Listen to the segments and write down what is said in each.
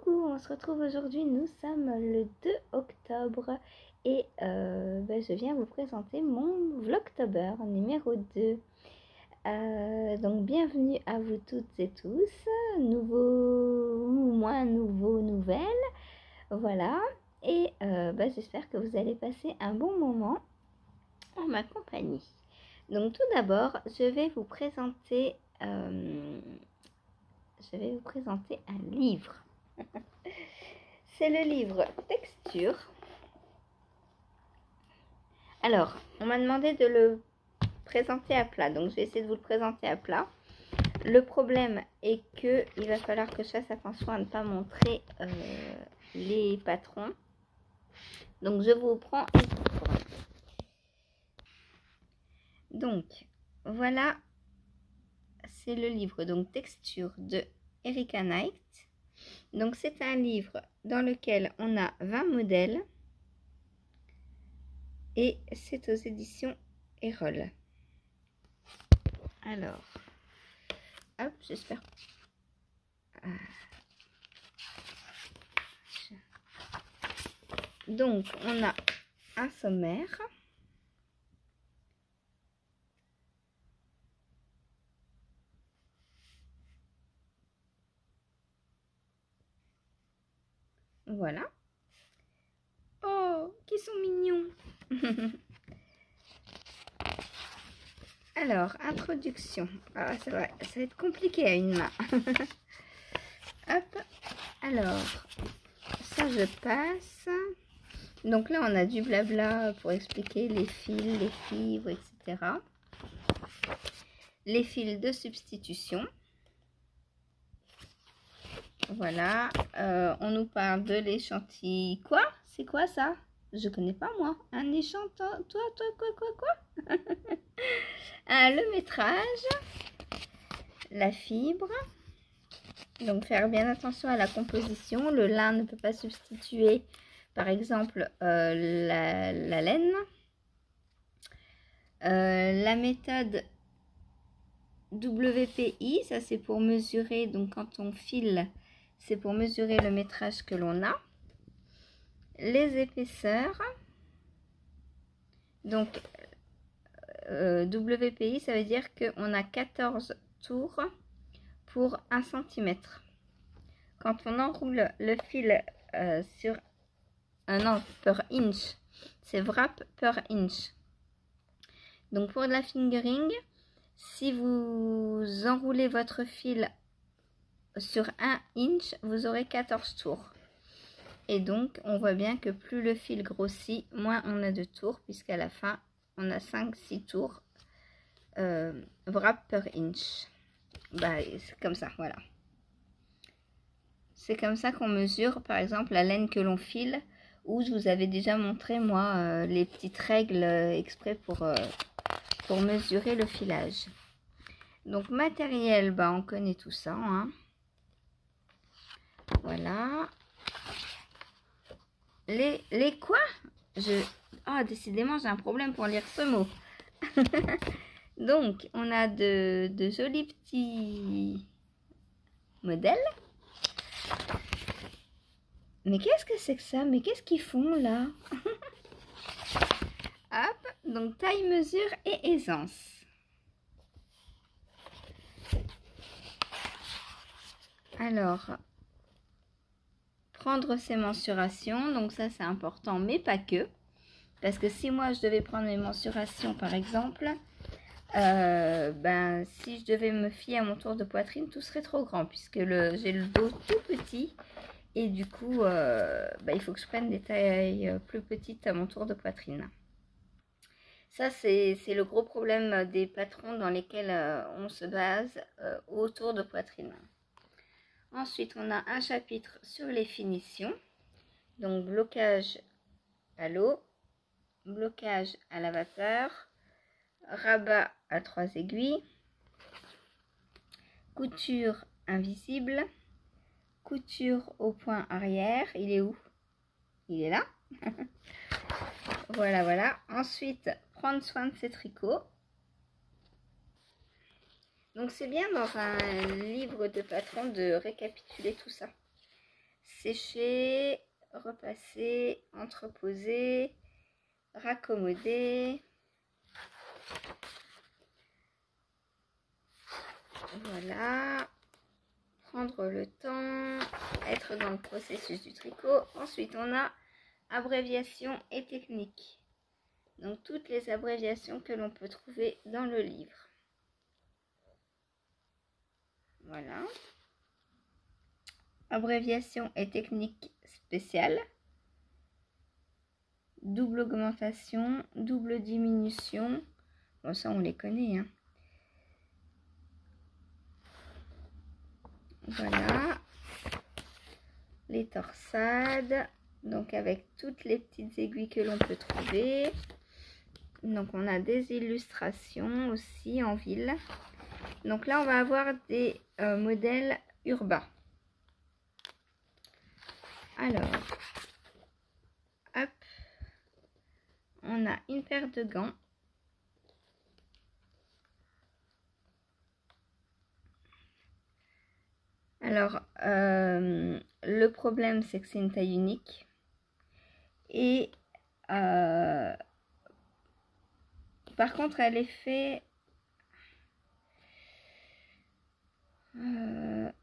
Coucou, on se retrouve aujourd'hui, nous sommes le 2 octobre et je viens vous présenter mon Vlogtober numéro 2. Donc bienvenue à vous toutes et tous, nouveaux ou moins nouveaux nouvelles, voilà. Et j'espère que vous allez passer un bon moment en ma compagnie. Donc tout d'abord, je vais vous présenter un livre. C'est le livre Texture. Alors, on m'a demandé de le présenter à plat, donc je vais essayer de vous le présenter à plat. Le problème est que il va falloir que je fasse attention à ne pas montrer les patrons. Donc je vous prends une photo. Donc voilà, c'est le livre donc Texture de Erika Knight. Donc c'est un livre dans lequel on a 20 modèles et c'est aux éditions Erol. Alors, hop, j'espère. Donc on a un sommaire. Voilà. Oh, qui sont mignons. Alors, introduction. Ah, ça va être compliqué à une main. Hop. Alors, ça je passe. Donc là, on a du blabla pour expliquer les fils, les fibres, etc. Les fils de substitution. Voilà. On nous parle de l'échantillon. Quoi? C'est quoi ça? Je connais pas moi. Un échantillon. Toi, quoi? Le métrage. La fibre. Donc faire bien attention à la composition. Le lin ne peut pas substituer, par exemple, la laine. La méthode WPI, ça c'est pour mesurer, donc quand on file, c'est pour mesurer le métrage que l'on a. Les épaisseurs. Donc WPI, ça veut dire qu'on a 14 tours pour 1 cm. Quand on enroule le fil sur non, per inch, c'est wrap per inch. Donc pour de la fingering, si vous enroulez votre fil sur 1 inch, vous aurez 14 tours. Et donc on voit bien que plus le fil grossit, moins on a de tours, puisqu'à la fin on a 5-6 tours wrap per inch. C'est comme ça, voilà. C'est comme ça qu'on mesure par exemple la laine que l'on file, où je vous avais déjà montré moi les petites règles exprès pour mesurer le filage. Donc matériel, on connaît tout ça, hein. Voilà. Les quoi? Décidément j'ai un problème pour lire ce mot. Donc on a de jolis petits modèles. Mais qu'est-ce que c'est que ça? Mais qu'est-ce qu'ils font là? Hop, donc taille, mesure et aisance. Alors, prendre ses mensurations, donc ça c'est important, mais pas que. Parce que si moi je devais prendre mes mensurations par exemple, si je devais me fier à mon tour de poitrine, tout serait trop grand, puisque j'ai le dos tout petit. Et du coup, il faut que je prenne des tailles plus petites à mon tour de poitrine. Ça, c'est le gros problème des patrons dans lesquels on se base au tour de poitrine. Ensuite, on a un chapitre sur les finitions. Donc, blocage à l'eau, blocage à la vapeur, rabat à 3 aiguilles, couture invisible, couture au point arrière. Il est où? Il est là. Voilà. Ensuite, prendre soin de ses tricots. Donc c'est bien dans un livre de patron de récapituler tout ça. sécher, repasser, entreposer, raccommoder. Voilà. Prendre le temps, être dans le processus du tricot. Ensuite, on a abréviation et technique. Donc, toutes les abréviations que l'on peut trouver dans le livre. Voilà. Abréviation et technique spéciale. Double augmentation, double diminution. Bon, ça, on les connaît, hein. Voilà. Les torsades. Donc, avec toutes les petites aiguilles que l'on peut trouver. Donc, on a des illustrations aussi en ville. Donc là, on va avoir des modèles urbains. Alors, hop, on a une paire de gants. Alors, le problème, c'est que c'est une taille unique. Et par contre, elle est faite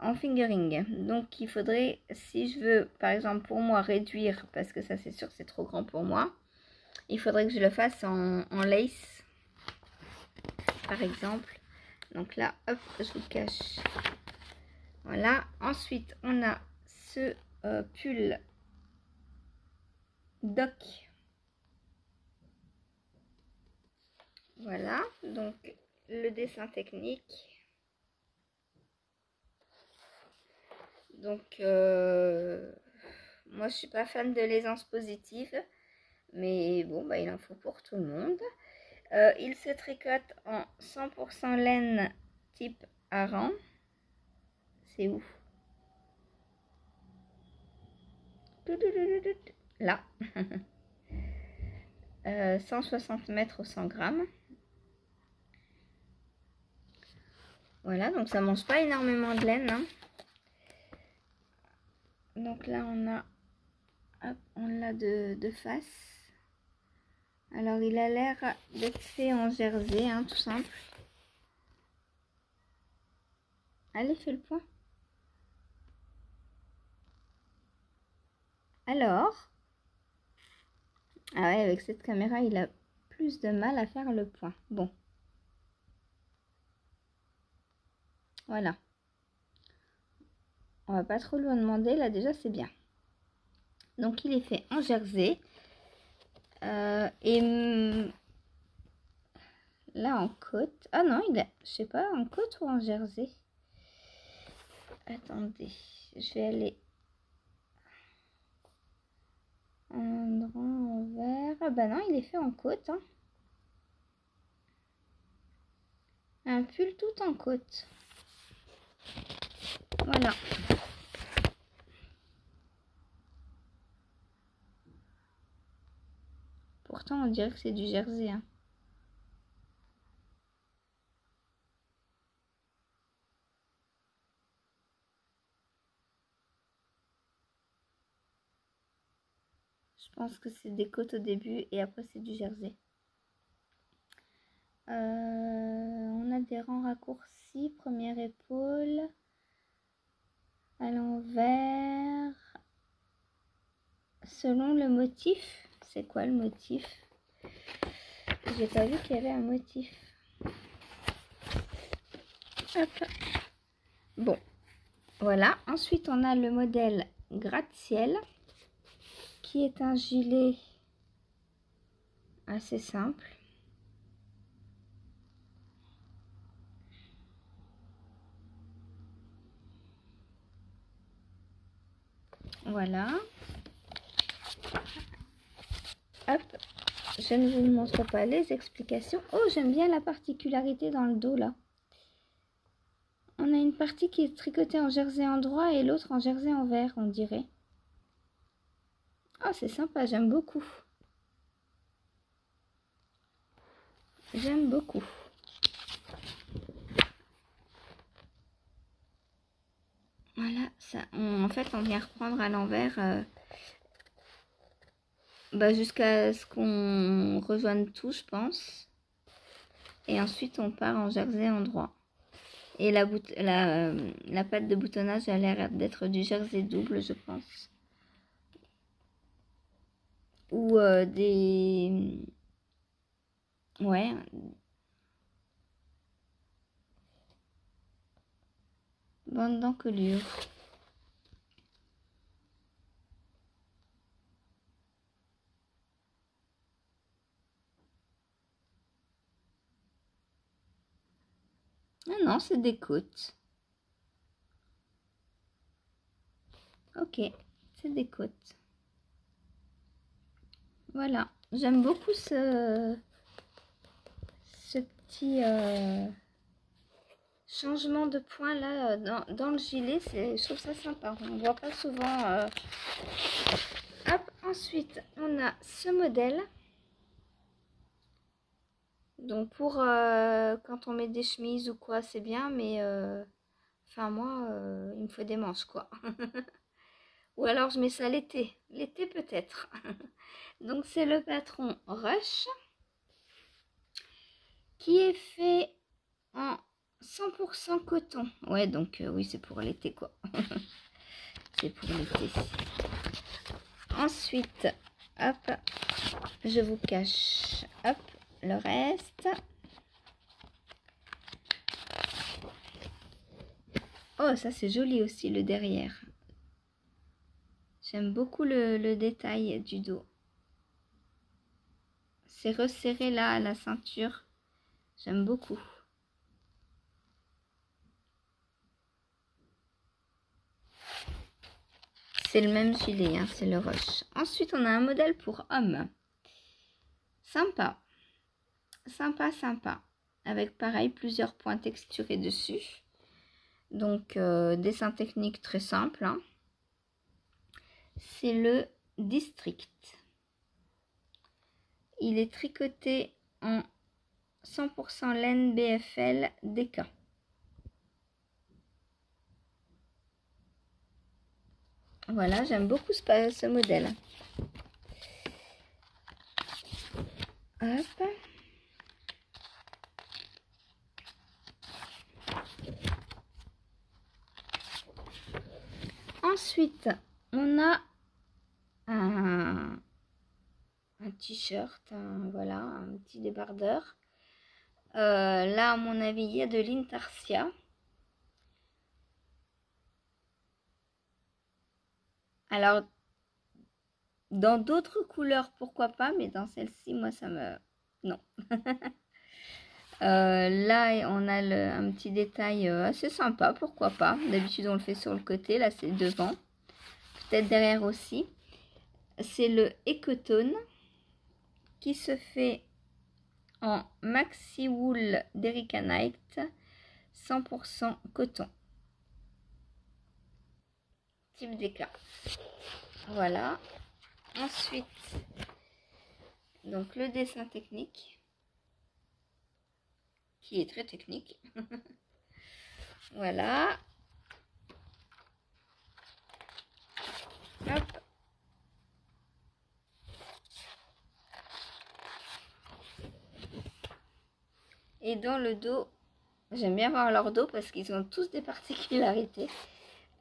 en fingering. Donc, il faudrait, si je veux, par exemple, pour moi, réduire, parce que ça, c'est sûr, c'est trop grand pour moi, il faudrait que je le fasse en lace, par exemple. Donc là, hop, je vous cache. Voilà. Ensuite, on a ce pull doc. Voilà. Donc, le dessin technique. Donc, moi, je suis pas fan de l'aisance positive. Mais bon, bah, il en faut pour tout le monde. Il se tricote en 100% laine type hareng. C'est où? Là. 160 mètres au 100 grammes. Voilà, donc ça mange pas énormément de laine, hein. Donc là, on a, hop, on l'a de face. Alors, il a l'air d'être fait en jersey, hein, tout simple. Allez, fais le point. Alors, ah ouais, avec cette caméra, il a plus de mal à faire le point. Bon. Voilà. On va pas trop lui en demander, là déjà c'est bien. Donc il est fait en jersey. Et là en côte. Ah non, il est, je sais pas, en côte ou en jersey. Attendez, je vais aller un endroit en vert. Ah bah non, il est fait en côte, hein. Un pull tout en côte. Voilà. Pourtant, on dirait que c'est du jersey, hein. Je pense que c'est des côtes au début et après c'est du jersey. On a des rangs raccourcis, première épaule, à l'envers, selon le motif. C'est quoi le motif? J'ai pas vu qu'il y avait un motif. Hop. Bon, voilà. Ensuite, on a le modèle gratte-ciel, qui est un gilet assez simple. Voilà. Hop. Je ne vous montre pas les explications. Oh, j'aime bien la particularité dans le dos, là. On a une partie qui est tricotée en jersey endroit et l'autre en jersey envers, on dirait. Oh, c'est sympa, j'aime beaucoup. J'aime beaucoup. Voilà, ça, en fait, on vient reprendre à l'envers jusqu'à ce qu'on rejoigne tout, je pense. Et ensuite, on part en jersey en droit. Et la patte de boutonnage a l'air d'être du jersey double, je pense. Ou des... Ouais. Bande d'encolure. Ah non, c'est des côtes. Ok, c'est des côtes. Voilà, j'aime beaucoup ce petit changement de point là dans le gilet. Je trouve ça sympa. On ne voit pas souvent. Hop, ensuite, on a ce modèle. Donc pour quand on met des chemises ou quoi, c'est bien, mais enfin moi, il me faut des manches quoi. Ou alors je mets ça l'été. L'été peut-être. Donc c'est le patron Rush qui est fait en 100% coton. Ouais, donc oui, c'est pour l'été quoi. C'est pour l'été. Ensuite, hop, je vous cache, hop, le reste. Oh, ça c'est joli aussi le derrière. J'aime beaucoup le détail du dos. C'est resserré là à la ceinture. J'aime beaucoup. C'est le même gilet, hein, c'est le Rush. Ensuite, on a un modèle pour homme. Sympa. Sympa, sympa. Avec pareil, plusieurs points texturés dessus. Donc, dessin technique très simple. Hein. C'est le District. Il est tricoté en 100% laine BFL DK. Voilà, j'aime beaucoup ce modèle. Hop. Ensuite, on a un t-shirt, voilà, un petit débardeur. Là, à mon avis, il y a de l'intarsia. Alors, dans d'autres couleurs, pourquoi pas, mais dans celle-ci, moi, ça me... Non. Là, on a un petit détail assez sympa, pourquoi pas. D'habitude, on le fait sur le côté, là, c'est devant. Peut-être derrière aussi. C'est le Ecotone qui se fait en maxi wool d'Erika Knight 100% coton. Type DK. Voilà. Ensuite, donc le dessin technique qui est très technique. Voilà. Hop. Et dans le dos, j'aime bien voir leur dos parce qu'ils ont tous des particularités.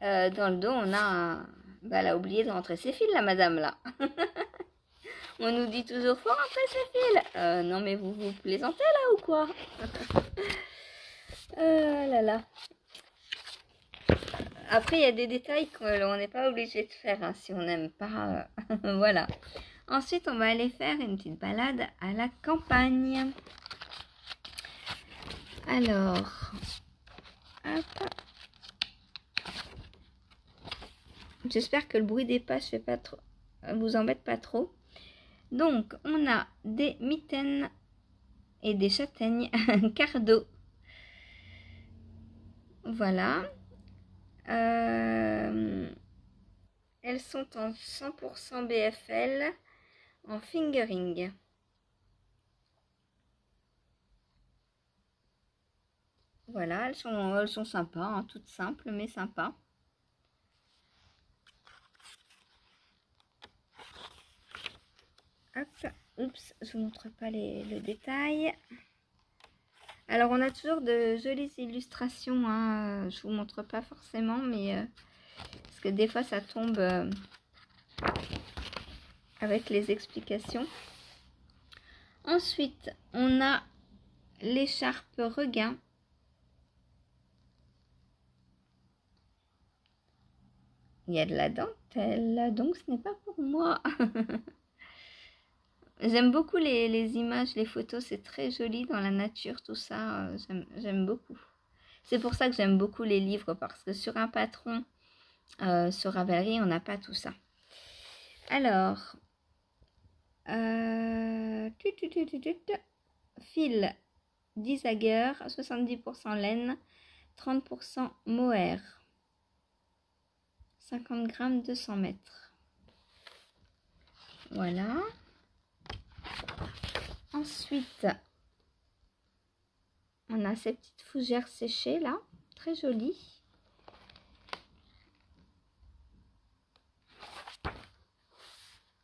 Dans le dos, on a un... Bah, elle a oublié de rentrer ses fils, la madame, là. On nous dit toujours, faut rentrer ses fils. Non, mais vous plaisantez, là, ou quoi? Là, là. Après, il y a des détails qu'on n'est pas obligé de faire, hein, si on n'aime pas. Voilà. Ensuite, on va aller faire une petite balade à la campagne. Alors, hop. J'espère que le bruit des pas vous embête pas trop. Donc, on a des mitaines et des châtaignes cardo. Voilà. Elles sont en 100% BFL en fingering. Voilà, elles sont sympas, hein, toutes simples mais sympas. Hop, oups, je vous montre pas le détail. Alors on a toujours de jolies illustrations, hein. Je vous montre pas forcément, mais parce que des fois ça tombe avec les explications. Ensuite, on a l'écharpe regain. Il y a de la dentelle, donc ce n'est pas pour moi. J'aime beaucoup les images, les photos, c'est très joli dans la nature, tout ça, j'aime beaucoup. C'est pour ça que j'aime beaucoup les livres, parce que sur un patron, sur Ravelry, on n'a pas tout ça. Alors, fil 10 agueur, 70% laine, 30% mohair. 50 grammes, 200 mètres. Voilà. Ensuite, on a ces petites fougères séchées là, très jolies.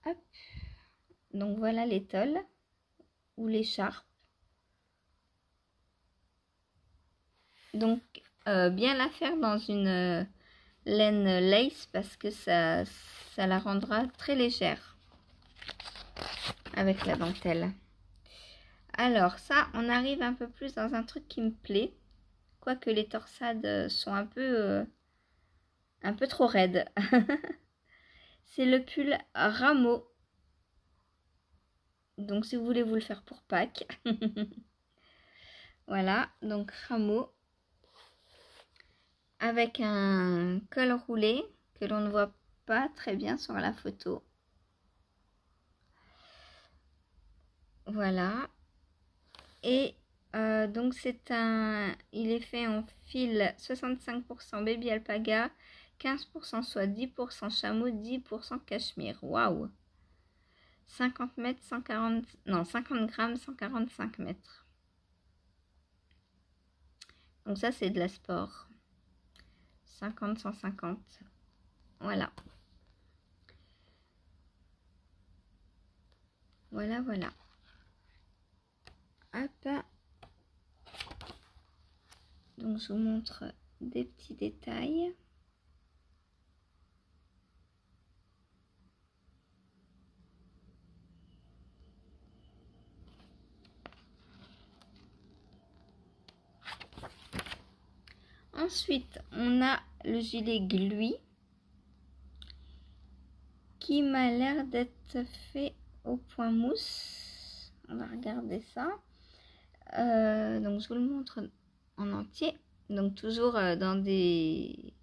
Hop. Donc voilà l'étole ou l'écharpe. Donc bien la faire dans une laine lace parce que ça la rendra très légère avec la dentelle. Alors ça, on arrive un peu plus dans un truc qui me plaît, quoique les torsades sont un peu trop raides. C'est le pull Rameau. Donc si vous voulez vous le faire pour Pâques. Voilà, donc Rameau. Avec un col roulé que l'on ne voit pas très bien sur la photo. Voilà. Et donc il est fait en fil 65% baby alpaga, 15% soie, 10% chameau, 10% cachemire. Waouh! 50 mètres, 140, non 50 grammes, 145 mètres. Donc ça c'est de la sport. 50, 150. Voilà. Voilà, voilà. Hop. Donc je vous montre des petits détails. Ensuite, on a le gilet Gluy qui m'a l'air d'être fait au point mousse. On va regarder ça. Donc, je vous le montre en entier. Donc, toujours dans des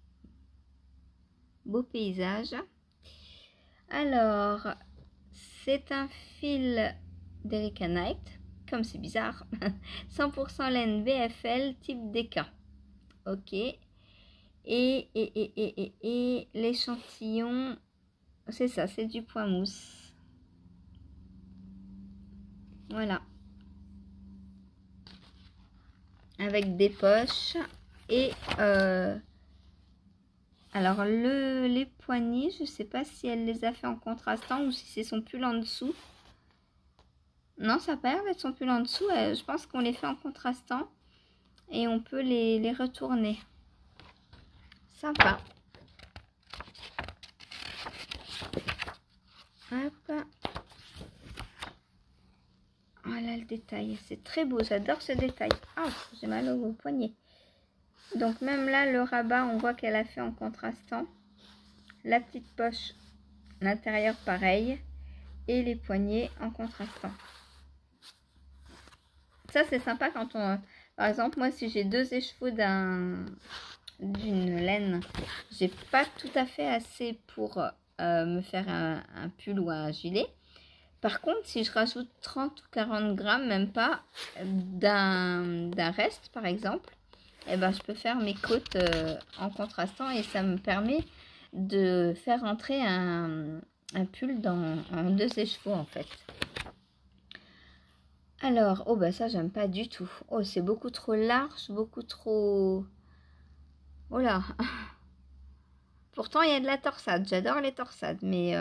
beaux paysages. Alors, c'est un fil d'Erika Knight, comme c'est bizarre. 100% laine BFL type DK. Ok. Et l'échantillon, c'est ça, c'est du point mousse. Voilà. Avec des poches. Et alors les poignées, je sais pas si elle les a fait en contrastant ou si c'est son pull en dessous. Non, ça n'a pas l'air d'être son pull en dessous. Je pense qu'on les fait en contrastant. Et on peut les retourner. Sympa. Hop. Voilà le détail. C'est très beau. J'adore ce détail. Ah, j'ai mal au poignet. Donc même là, le rabat, on voit qu'elle a fait en contrastant. La petite poche, l'intérieur pareil. Et les poignets en contrastant. Ça, c'est sympa quand on... Par exemple, moi, si j'ai deux écheveaux d'une laine, j'ai pas tout à fait assez pour me faire un pull ou un gilet. Par contre, si je rajoute 30 ou 40 grammes, même pas, d'un reste, par exemple, eh ben, je peux faire mes côtes en contrastant et ça me permet de faire entrer un pull en deux écheveaux, en fait. Alors, oh bah ça j'aime pas du tout. Oh, c'est beaucoup trop large, beaucoup trop... Oh là. Pourtant il y a de la torsade, j'adore les torsades, mais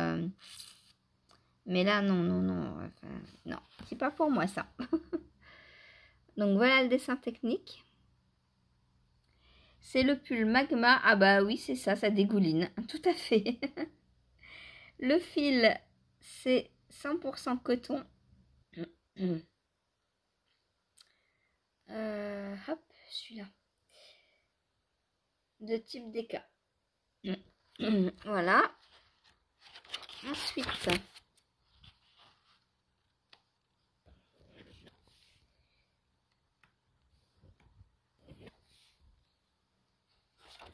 Mais là, non, non, non. Enfin, non, c'est pas pour moi ça. Donc voilà le dessin technique. C'est le pull Magma. Ah bah oui, c'est ça, ça dégouline. Tout à fait. Le fil, c'est 100% coton. Hop, celui-là. De type DK. Voilà. Ensuite,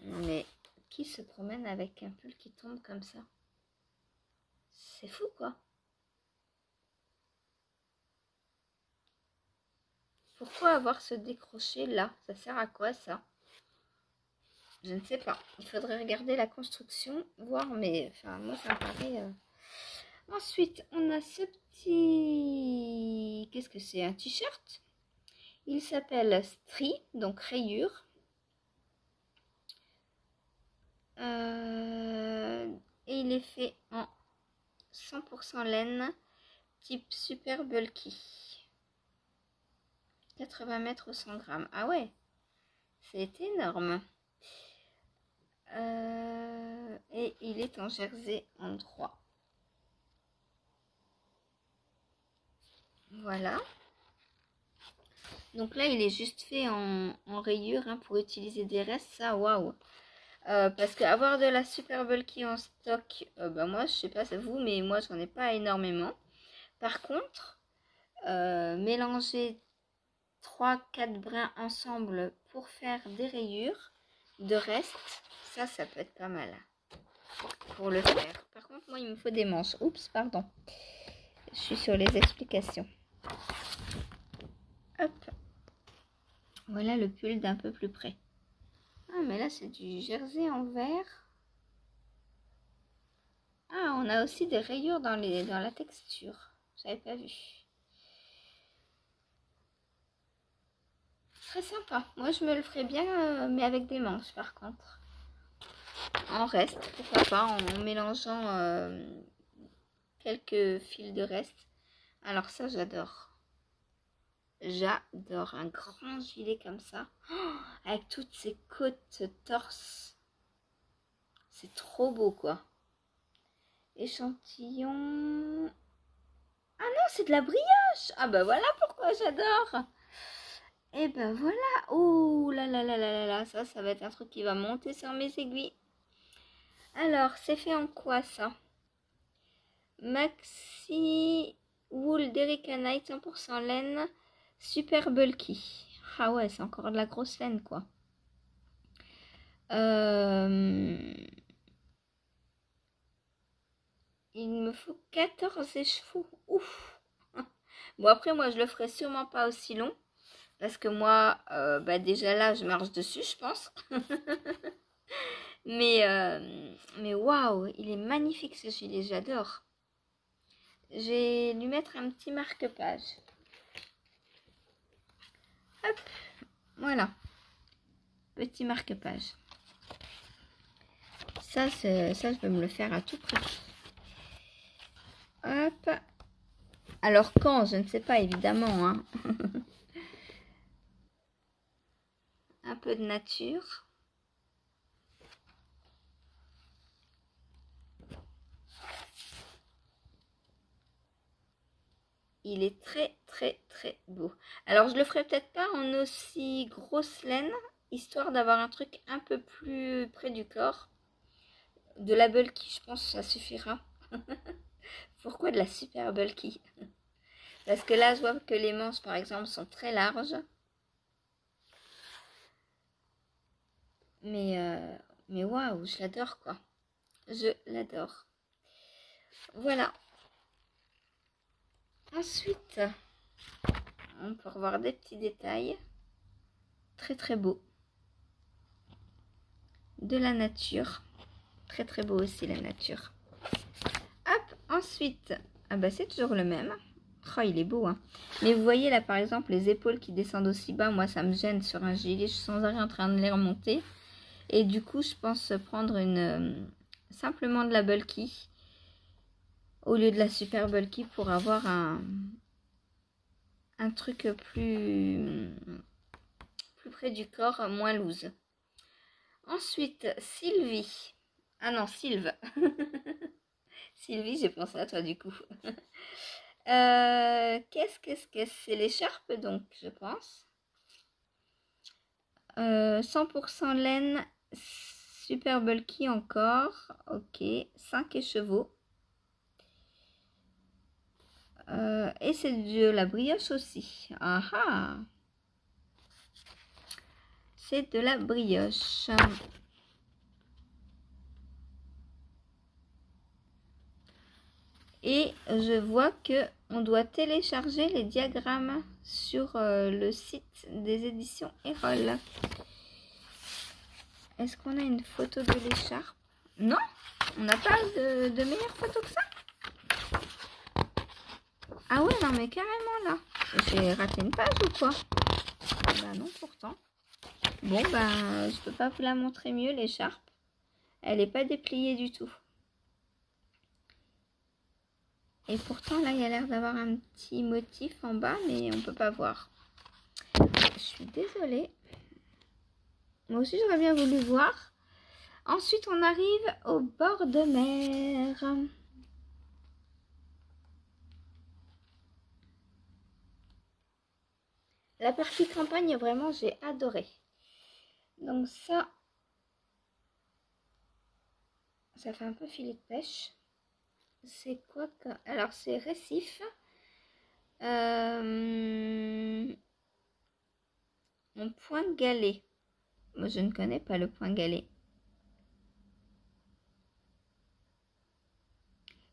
mais qui se promène avec un pull qui tombe comme ça? C'est fou quoi. Pourquoi avoir ce décroché là? Ça sert à quoi ça? Je ne sais pas. Il faudrait regarder la construction, voir, mais enfin moi ça me paraît. Ensuite, on a ce petit... Qu'est-ce que c'est? Un t-shirt. Il s'appelle Stri, donc rayure. Et il est fait en 100% laine, type super bulky. 80 mètres ou 100 grammes. Ah ouais, c'est énorme. Et il est en jersey en 3. Voilà. Donc là, il est juste fait en rayure hein, pour utiliser des restes. Ça, waouh. Parce qu'avoir de la super bulky en stock, bah moi, je sais pas c'est vous, mais moi, j'en ai pas énormément. Par contre, mélanger 3-4 brins ensemble pour faire des rayures de reste, ça peut être pas mal pour le faire. Par contre, moi, il me faut des manches. Oups, pardon. Je suis sur les explications. Hop. Voilà le pull d'un peu plus près. Ah, mais là, c'est du jersey en vert. Ah, on a aussi des rayures dans la texture. J'avais pas vu. Très sympa. Moi, je me le ferais bien, mais avec des manches, par contre. En reste, pourquoi pas, en mélangeant quelques fils de reste. Alors ça, j'adore. J'adore un grand gilet comme ça, avec toutes ces côtes torse. C'est trop beau, quoi. Échantillon. Ah non, c'est de la brioche. Ah bah voilà pourquoi j'adore. Et ben voilà. Oh là là là là là là. Ça va être un truc qui va monter sur mes aiguilles. Alors, c'est fait en quoi ça? Maxi Wool d'Erika Knight 100% laine. Super bulky. Ah ouais, c'est encore de la grosse laine quoi. Il me faut 14 écheveaux. Ouf. Bon après moi je le ferai sûrement pas aussi long. Parce que moi, bah déjà là je marche dessus je pense. mais waouh, il est magnifique ce gilet, j'adore. Je vais lui mettre un petit marque-page. Hop, voilà. Petit marque-page. Ça, je vais me le faire à tout prix. Hop. Alors quand, je ne sais pas évidemment. Hein. Un peu de nature. Il est très très très beau. Alors je le ferai peut-être pas en aussi grosse laine, histoire d'avoir un truc un peu plus près du corps. De la bulky, je pense que ça suffira. Pourquoi de la super bulky? Parce que là, je vois que les manches, par exemple, sont très larges. Mais waouh, je l'adore, quoi. Je l'adore. Voilà. Ensuite, on peut revoir des petits détails. Très, très beau. De la nature. Très, très beau aussi, la nature. Hop, ensuite, ah bah c'est toujours le même. Oh, il est beau, hein. Mais vous voyez là, par exemple, les épaules qui descendent aussi bas. Moi, ça me gêne sur un gilet. Je suis sans arrêt en train de les remonter. Et du coup, je pense prendre simplement de la bulky. au lieu de la Super Bulky pour avoir un truc plus près du corps, moins loose. Ensuite, Sylvie. Ah non, Sylve. Sylvie, j'ai pensé à toi du coup. Qu'est-ce que c'est l'écharpe donc, je pense. 100% laine, super bulky encore. Ok, 5 écheveaux. Et c'est de la brioche aussi. Ah ah! C'est de la brioche. Et je vois que on doit télécharger les diagrammes sur le site des éditions Erol. Est-ce qu'on a une photo de l'écharpe? Non, on n'a pas de meilleure photo que ça. Ah ouais, non mais carrément là. J'ai raté une page ou quoi? Bah non, pourtant. Bon, bah je peux pas vous la montrer mieux l'écharpe. Elle n'est pas dépliée du tout. Et pourtant là, il y a l'air d'avoir un petit motif en bas, mais on peut pas voir. Je suis désolée. Moi aussi, j'aurais bien voulu voir. Ensuite, on arrive au bord de mer. La partie campagne, vraiment, j'ai adoré. Donc ça fait un peu filet de pêche. C'est quoi que... Alors, c'est récif. En point galet. Moi, je ne connais pas le point galet.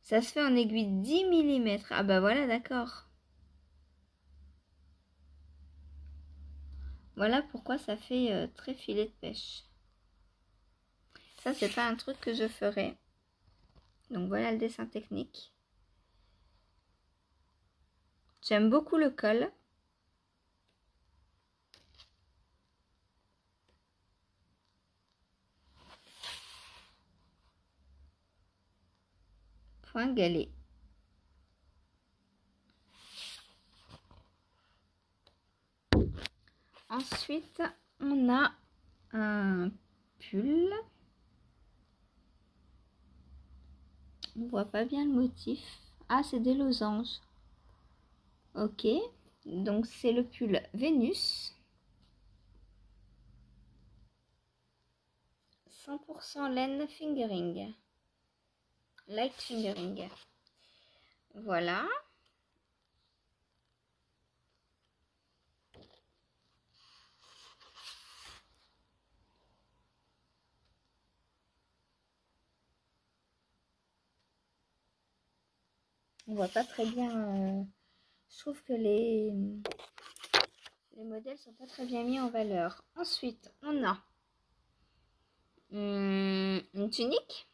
Ça se fait en aiguille 10 mm. Ah bah voilà, d'accord. Voilà pourquoi ça fait très filet de pêche. Ça, c'est pas un truc que je ferais. Donc voilà le dessin technique. J'aime beaucoup le col. Point galet. Ensuite, on a un pull. On voit pas bien le motif. Ah, c'est des losanges. Ok. Donc, c'est le pull Vénus. 100% laine fingering. Light fingering. Voilà. On voit pas très bien. Je trouve que les modèles sont pas très bien mis en valeur. Ensuite, on a une tunique.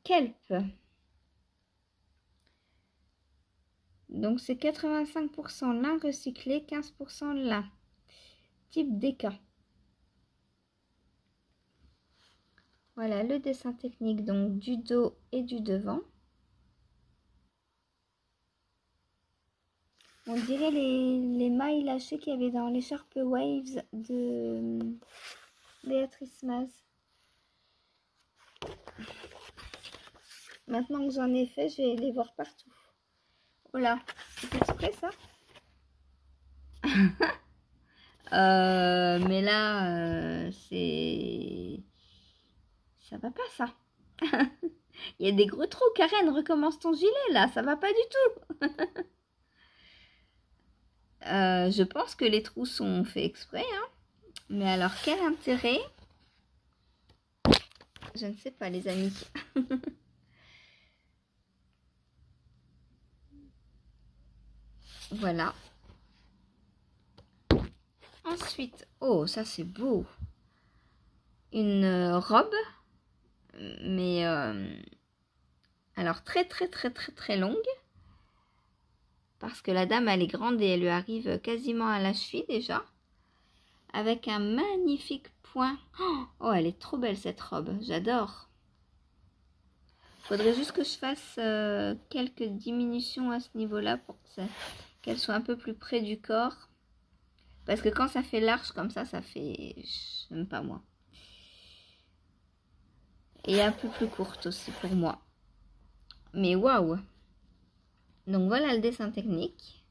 Kelp. Donc c'est 85% lin recyclé, 15% lin. Type DK. Voilà le dessin technique donc du dos et du devant. On dirait les mailles lâchées qu'il y avait dans l'écharpe Waves de Béatrice Maz. Maintenant que j'en ai fait, je vais les voir partout. Voilà, c'est exprès ça. Mais là, c'est... Ça va pas ça. Il y a des gros trous. Karen, recommence ton gilet là, ça va pas du tout. Je pense que les trous sont faits exprès. Hein. Mais alors, quel intérêt? Je ne sais pas, les amis. Voilà. Ensuite, oh, ça c'est beau. Une robe, mais alors très longue. Parce que la dame, elle est grande et elle lui arrive quasiment à la cheville déjà. Avec un magnifique point. Oh, elle est trop belle cette robe, j'adore. Faudrait juste que je fasse quelques diminutions à ce niveau-là pour qu'elle soit un peu plus près du corps. Parce que quand ça fait large comme ça fait... J'aime pas moi. Et un peu plus courte aussi pour moi. Mais waouh! Donc voilà le dessin technique.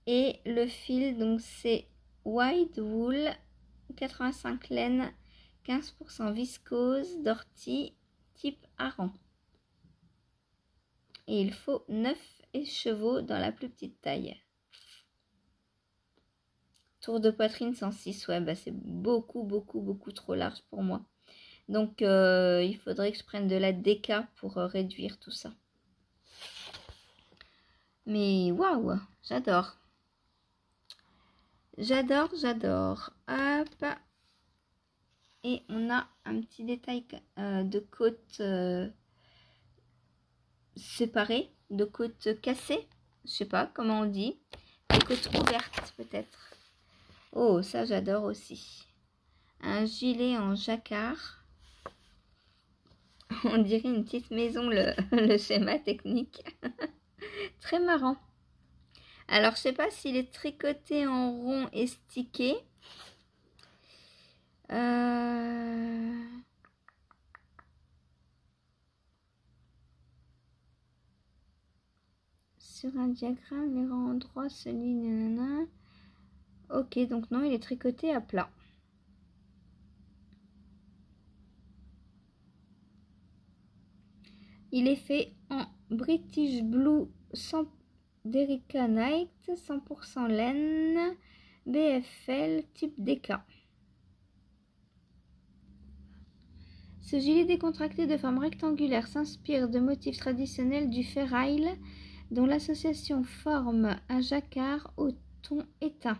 Et le fil, donc c'est White Wool, 85 laine, 15% viscose, d'ortie, type hareng. Et il faut 9 écheveaux dans la plus petite taille. Tour de poitrine 106, ouais, bah c'est beaucoup trop large pour moi. Donc il faudrait que je prenne de la déca pour réduire tout ça. Mais waouh, j'adore. J'adore. Hop. Et on a un petit détail de côte séparée, de côte cassée. Je sais pas comment on dit. Des côtes ouvertes peut-être. Oh, ça j'adore aussi. Un gilet en jacquard. On dirait une petite maison, le schéma technique. Très marrant. Alors, je sais pas s'il est tricoté en rond et stické. Sur un diagramme, les rangs endroits se lient, nanana. Ok, donc non, il est tricoté à plat. Il est fait en British Blue 100 d'Erica Knight, 100% laine, BFL, type DK. Ce gilet décontracté de forme rectangulaire s'inspire de motifs traditionnels du Fair Isle, dont l'association forme un jacquard au ton éteint.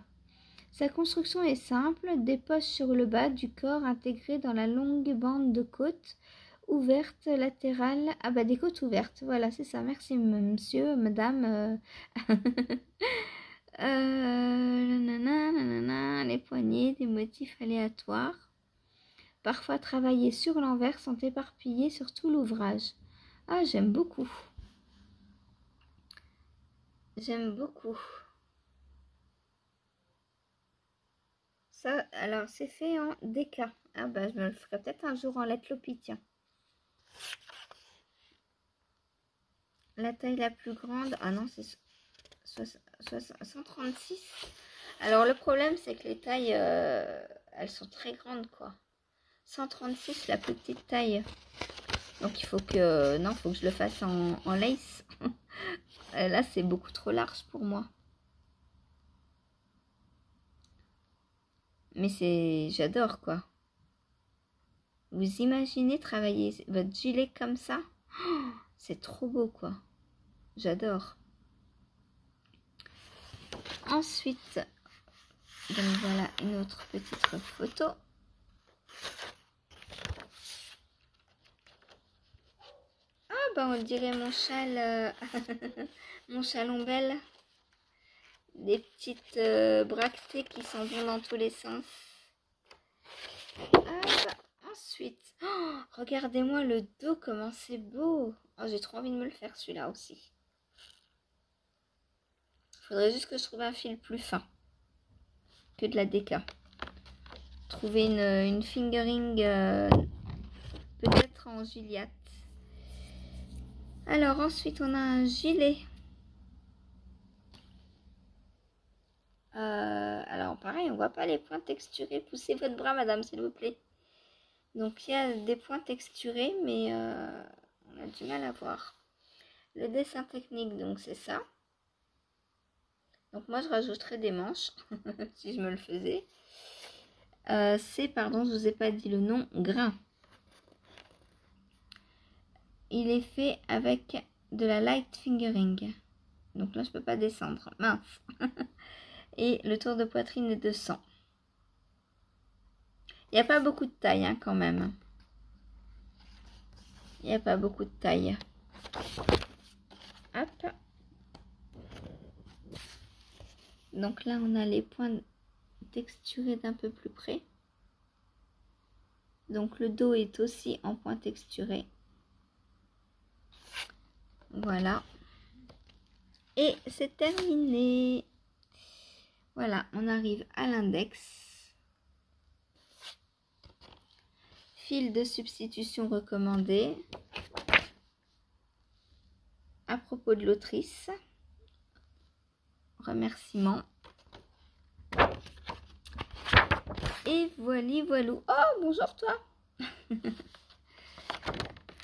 Sa construction est simple, des poches sur le bas du corps intégrées dans la longue bande de côtes ouvertes latérales. Ah bah des côtes ouvertes, voilà c'est ça, merci monsieur, madame. Les poignets, des motifs aléatoires. Parfois travaillés sur l'envers sont éparpillés sur tout l'ouvrage. Ah j'aime beaucoup. J'aime beaucoup. Ça, alors c'est fait en DK. Ah bah je me le ferai peut-être un jour en Letlopi, tiens. La taille la plus grande, ah non c'est 136. Alors le problème c'est que les tailles, elles sont très grandes quoi. 136 la plus petite taille. Donc il faut que, non, faut que je le fasse en lace. Là c'est beaucoup trop large pour moi. Mais c'est, j'adore quoi. Vous imaginez travailler votre gilet comme ça? Oh, c'est trop beau quoi. J'adore. Ensuite, donc voilà une autre petite photo. Ah bah on dirait mon châle, mon châle ombelle. Des petites bractées qui s'en vont dans tous les sens. Ensuite, oh, regardez-moi le dos, comment c'est beau. Oh, j'ai trop envie de me le faire celui-là aussi. Faudrait juste que je trouve un fil plus fin que de la déca. Trouver une fingering peut-être en Gilliatt. Alors ensuite on a un gilet. Alors pareil, on voit pas les points texturés. Poussez votre bras madame s'il vous plaît. Donc il y a des points texturés mais on a du mal à voir. Le dessin technique donc c'est ça. Donc moi je rajouterais des manches si je me le faisais. C'est, pardon, je vous ai pas dit le nom, grain. Il est fait avec de la light fingering. Donc là je peux pas descendre, mince. Et le tour de poitrine est de 100. Il n'y a pas beaucoup de taille hein, quand même. Il n'y a pas beaucoup de taille. Hop. Donc là on a les points texturés d'un peu plus près. Donc le dos est aussi en point texturé. Voilà. Et c'est terminé. Voilà, on arrive à l'index. Fil de substitution recommandé. À propos de l'autrice. Remerciements. Et voilà, voilà. Oh, bonjour toi.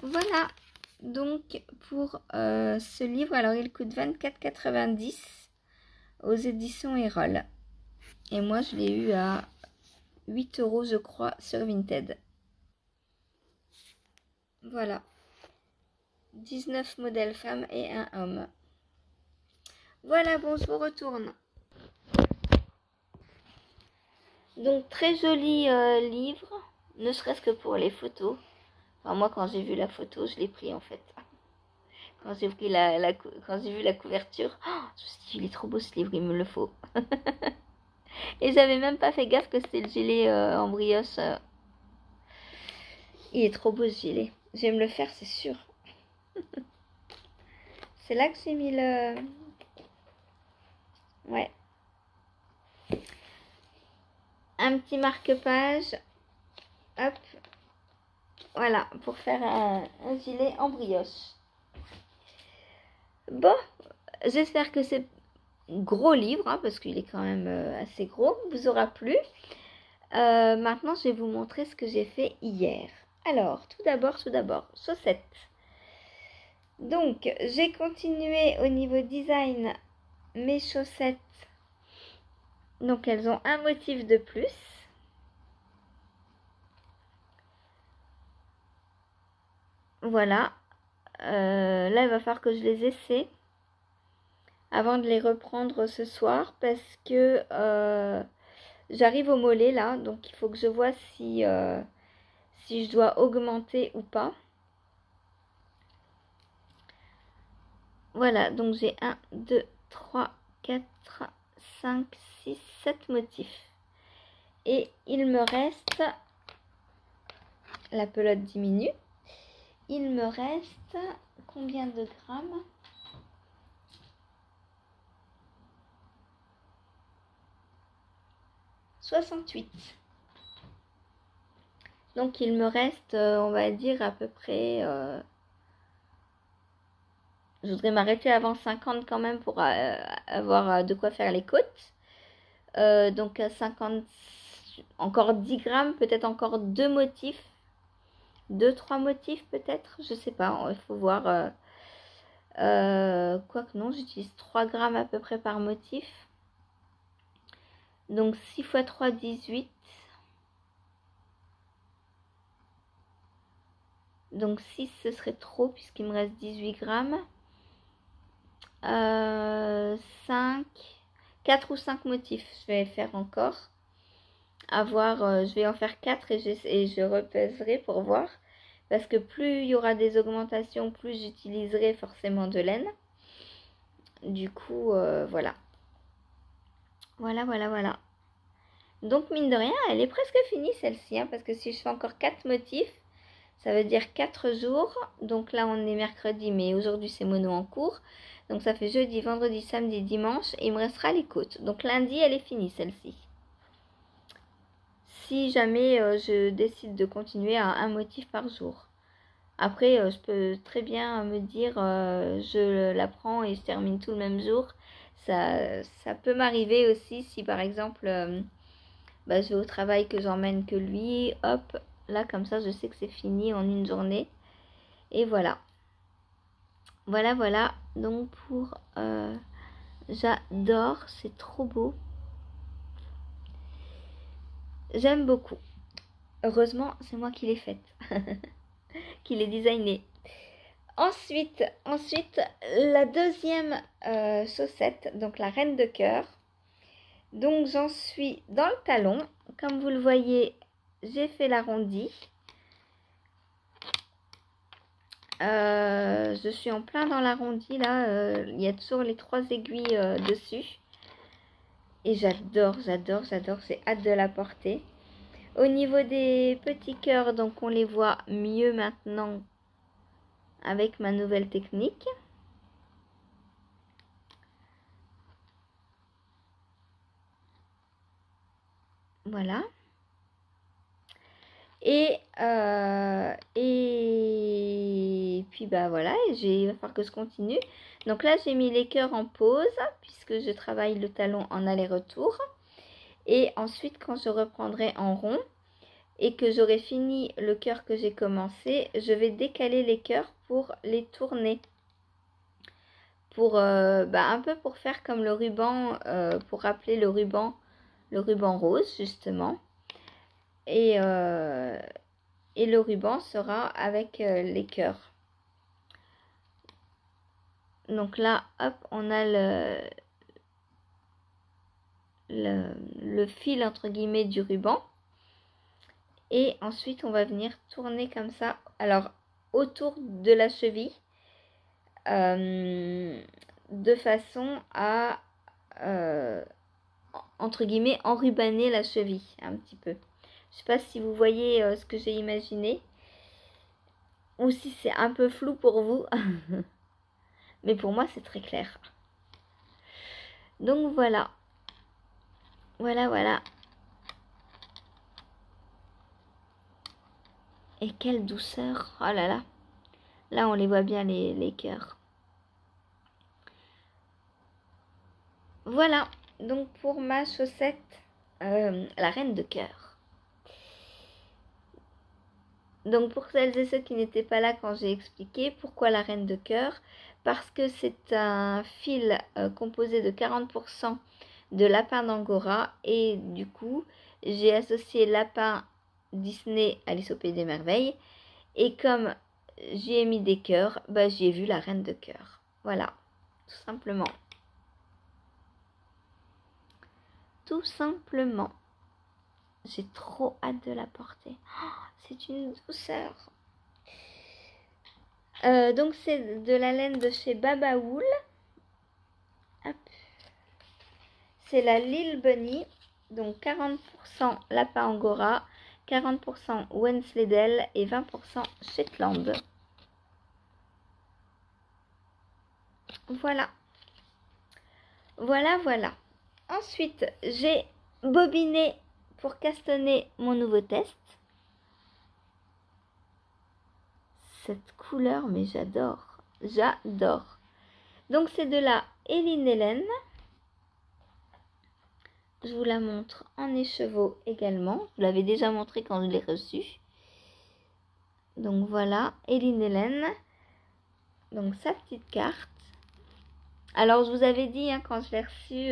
Voilà. Donc, pour ce livre, alors il coûte 24,90 € aux éditions Erol. Et moi, je l'ai eu à 8 € je crois, sur Vinted. Voilà. 19 modèles femmes et un homme. Voilà, bon, je vous retourne. Donc, très joli livre, ne serait-ce que pour les photos. Enfin, moi, quand j'ai vu la photo, je l'ai pris en fait. Quand j'ai pris quand j'ai vu la couverture, oh, je me suis dit, il est trop beau ce livre, il me le faut. Et j'avais même pas fait gaffe que c'était le gilet en brioche. Il est trop beau ce gilet. Je vais me le faire, c'est sûr. C'est là que j'ai mis le... Ouais. Un petit marque-page. Hop. Voilà, pour faire un gilet en brioche. Bon, j'espère que ce gros livre, hein, parce qu'il est quand même assez gros, vous aura plu. Maintenant, je vais vous montrer ce que j'ai fait hier. Alors, tout d'abord, chaussettes. Donc, j'ai continué au niveau design mes chaussettes. Donc, elles ont un motif de plus. Voilà. Là, il va falloir que je les essaie avant de les reprendre ce soir parce que j'arrive au mollet là. Donc, il faut que je vois si je dois augmenter ou pas. Voilà, donc j'ai 1, 2, 3, 4, 5, 6, 7 motifs. Et il me reste, la pelote diminue, il me reste combien de grammes? « 68. Donc il me reste, on va dire à peu près... je voudrais m'arrêter avant 50 quand même pour avoir de quoi faire les côtes. Donc à 50, encore 10 grammes, peut-être encore 2 motifs. 2-3 motifs peut-être, je sais pas, il faut voir. Quoique non, j'utilise 3 grammes à peu près par motif. Donc 6 x 3, 18. Donc 6, ce serait trop puisqu'il me reste 18 grammes. 5, 4 ou 5 motifs, je vais faire encore. À voir, je vais en faire 4 et je repèserai pour voir. Parce que plus il y aura des augmentations, plus j'utiliserai forcément de laine. Du coup, voilà. Voilà. Donc, mine de rien, elle est presque finie celle-ci. Hein, parce que si je fais encore 4 motifs, ça veut dire 4 jours. Donc là, on est mercredi, mais aujourd'hui, c'est mono en cours. Donc, ça fait jeudi, vendredi, samedi, dimanche. Et il me restera les côtes. Donc, lundi, elle est finie celle-ci. Si jamais je décide de continuer à un motif par jour. Après, je peux très bien me dire, je la prends et je termine tout le même jour. Ça peut m'arriver aussi si par exemple, je vais au travail que j'emmène que lui. Hop, là comme ça, je sais que c'est fini en une journée. Et voilà. Voilà. Donc pour... j'adore, c'est trop beau. J'aime beaucoup. Heureusement, c'est moi qui l'ai faite. Qui l'ai designée. Ensuite, la deuxième chaussette, donc la reine de cœur. Donc j'en suis dans le talon. Comme vous le voyez, j'ai fait l'arrondi. Je suis en plein dans l'arrondi là. Il y a toujours les 3 aiguilles dessus. Et j'adore. J'ai hâte de la porter. Au niveau des petits cœurs, donc on les voit mieux maintenant avec ma nouvelle technique. Voilà. Et puis bah voilà, il va falloir que je continue. Donc là, j'ai mis les cœurs en pause puisque je travaille le talon en aller-retour. Et ensuite, quand je reprendrai en rond et que j'aurai fini le cœur que j'ai commencé, je vais décaler les cœurs pour les tourner. Pour un peu pour faire comme le ruban, pour rappeler le ruban rose justement. Et le ruban sera avec les cœurs. Donc là, hop, on a le fil entre guillemets du ruban. Et ensuite, on va venir tourner comme ça. Alors, autour de la cheville. De façon à, entre guillemets, enrubanner la cheville un petit peu. Je sais pas si vous voyez ce que j'ai imaginé. Ou si c'est un peu flou pour vous. Mais pour moi, c'est très clair. Donc voilà. Voilà. Et quelle douceur. Oh là là. Là, on les voit bien, les cœurs. Voilà. Donc pour ma chaussette, la reine de cœur. Donc pour celles et ceux qui n'étaient pas là quand j'ai expliqué, pourquoi la reine de cœur? Parce que c'est un fil composé de 40% de lapin d'Angora et du coup j'ai associé lapin Disney Alice au Pays des Merveilles et comme j'y ai mis des cœurs, bah, j'y ai vu la reine de cœur. Voilà, tout simplement. Tout simplement. J'ai trop hâte de la porter. Oh, c'est une douceur. Donc c'est de la laine de chez Babaoul. C'est la Lille Bunny. Donc 40% lapin angora, 40% Wensleydale et 20% Shetland. Voilà. Voilà. Ensuite, j'ai bobiné pour castonner mon nouveau test. Cette couleur, mais j'adore. Donc c'est de la Eline Hélène. Je vous la montre en écheveau également. Je vous l'avais déjà montré quand je l'ai reçue. Donc voilà, Eline Hélène. Donc sa petite carte. Alors je vous avais dit quand je l'ai reçue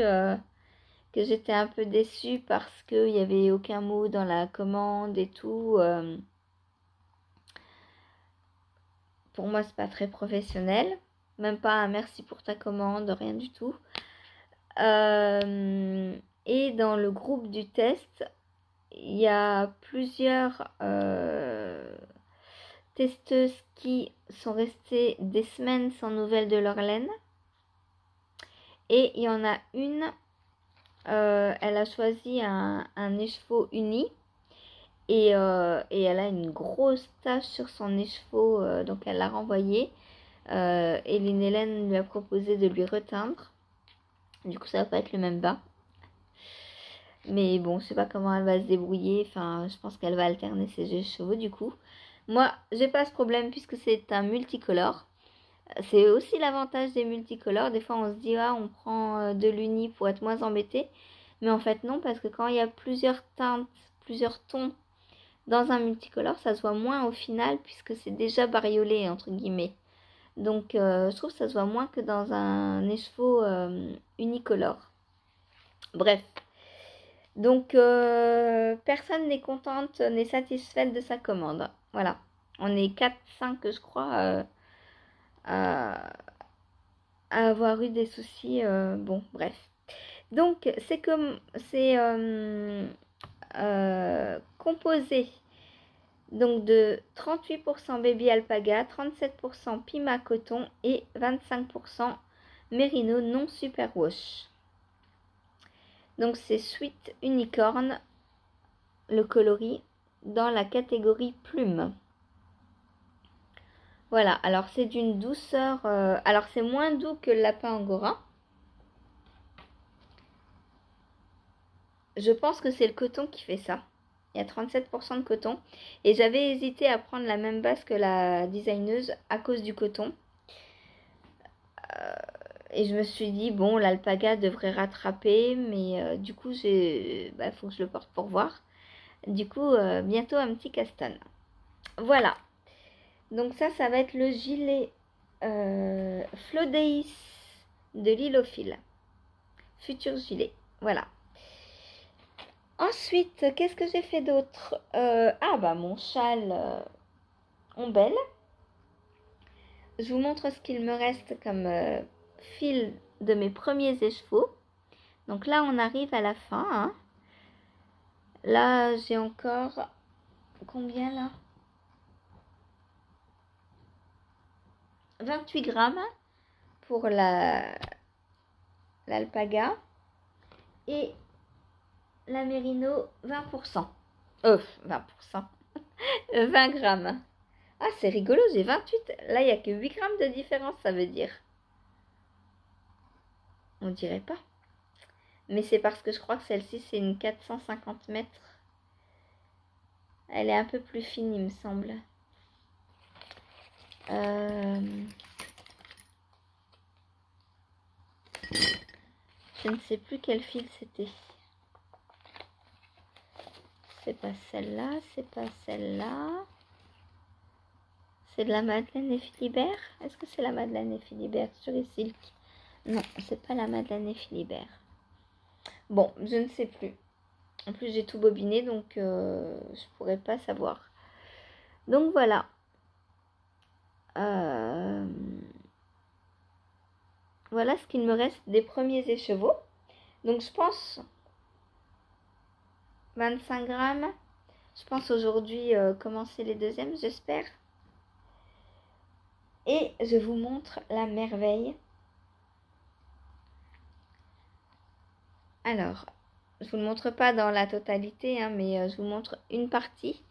que j'étais un peu déçue parce qu'il n'y avait aucun mot dans la commande et tout. Pour moi, c'est pas très professionnel. Même pas un merci pour ta commande, rien du tout. Et dans le groupe du test, il y a plusieurs testeuses qui sont restées des semaines sans nouvelles de leur laine. Et il y en a une, elle a choisi un écheveau uni. Et elle a une grosse tache sur son écheveau, donc elle l'a renvoyé. Eline Hélène lui a proposé de lui reteindre. Du coup, ça va pas être le même bas. Mais bon, je sais pas comment elle va se débrouiller. Enfin, je pense qu'elle va alterner ses écheveaux du coup. Moi, j'ai pas ce problème puisque c'est un multicolore. C'est aussi l'avantage des multicolores. Des fois, on se dit, ah, on prend de l'uni pour être moins embêté. Mais en fait, non, parce que quand il y a plusieurs teintes, plusieurs tons dans un multicolore, ça se voit moins au final puisque c'est déjà bariolé, entre guillemets. Donc, je trouve que ça se voit moins que dans un écheveau unicolore. Bref. Donc, personne n'est contente, n'est satisfaite de sa commande. Voilà. On est 4-5, je crois, à avoir eu des soucis. Bon, bref. Donc, c'est composé donc de 38% baby alpaga, 37% pima coton et 25% mérino non superwash. Donc c'est Sweet Unicorn, le coloris, dans la catégorie plume. Voilà, alors c'est d'une douceur... alors c'est moins doux que le lapin angora. Je pense que c'est le coton qui fait ça. Il y a 37% de coton. Et j'avais hésité à prendre la même base que la designeuse à cause du coton. Et je me suis dit, bon, l'alpaga devrait rattraper. Mais du coup, faut que je le porte pour voir. Du coup, bientôt un petit castan. Voilà. Donc ça va être le gilet Flodeis de Lilophile. Futur gilet. Voilà. Ensuite, qu'est-ce que j'ai fait d'autre? Mon châle Ombel. Je vous montre ce qu'il me reste comme fil de mes premiers écheveaux. Donc là, on arrive à la fin. Hein. Là, j'ai encore... Combien là? 28 grammes pour l'alpaga. Et la mérino, 20%. 20%. 20 grammes. Ah, c'est rigolo, j'ai 28. Là, il n'y a que 8 grammes de différence, ça veut dire. On dirait pas. Mais c'est parce que je crois que celle-ci, c'est une 450 mètres. Elle est un peu plus fine, il me semble. Je ne sais plus quel fil c'était. C'est pas celle-là, c'est pas celle-là. C'est de la Madeleine et Philibert. Est-ce que c'est la Madeleine et Philibert sur les silk? Non, c'est pas la Madeleine et Philibert. Bon, je ne sais plus. En plus, j'ai tout bobiné, donc je pourrais pas savoir. Donc voilà. Voilà ce qu'il me reste des premiers écheveaux. Donc je pense 25 grammes. Je pense aujourd'hui commencer les deuxièmes, j'espère. Et je vous montre la merveille. Alors, je ne vous le montre pas dans la totalité, hein, mais je vous montre une partie.